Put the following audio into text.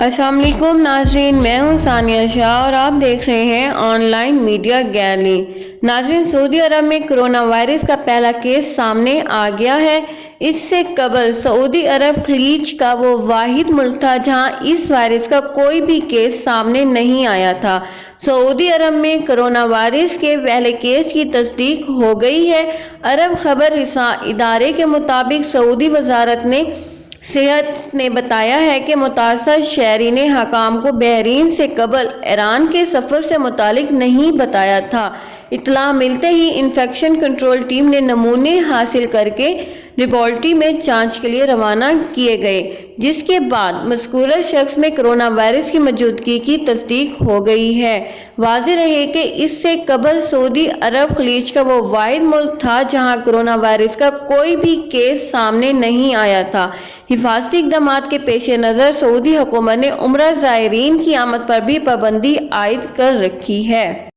السلام علیکم ناظرین، میں ہوں ثانیہ شاہ اور آپ دیکھ رہے ہیں آن لائن میڈیا گیلری۔ ناظرین، سعودی عرب میں کرونا وائرس کا پہلا کیس سامنے آ گیا ہے۔ اس سے قبل سعودی عرب خلیج کا وہ واحد ملک تھا جہاں اس وائرس کا کوئی بھی کیس سامنے نہیں آیا تھا۔ سعودی عرب میں کرونا وائرس کے پہلے کیس کی تصدیق ہو گئی ہے۔ عرب خبر رساں ادارے کے مطابق سعودی وزارت صحت نے بتایا ہے کہ متاثرہ شہری نے حکام کو بحرین سے قبل ایران کے سفر سے متعلق نہیں بتایا تھا۔ اطلاع ملتے ہی انفیکشن کنٹرول ٹیم نے نمونے حاصل کر کے لیبارٹری میں جانچ کے لیے روانہ کیے گئے، جس کے بعد مذکورہ شخص میں کرونا وائرس کی موجودگی کی تصدیق ہو گئی ہے۔ واضح رہے کہ اس سے قبل سعودی عرب خلیج کا وہ واحد ملک تھا جہاں کرونا وائرس کا کوئی بھی کیس سامنے نہیں آیا تھا۔ حفاظتی اقدامات کے پیش نظر سعودی حکومت نے عمرہ زائرین کی آمد پر بھی پابندی عائد کر رکھی ہے۔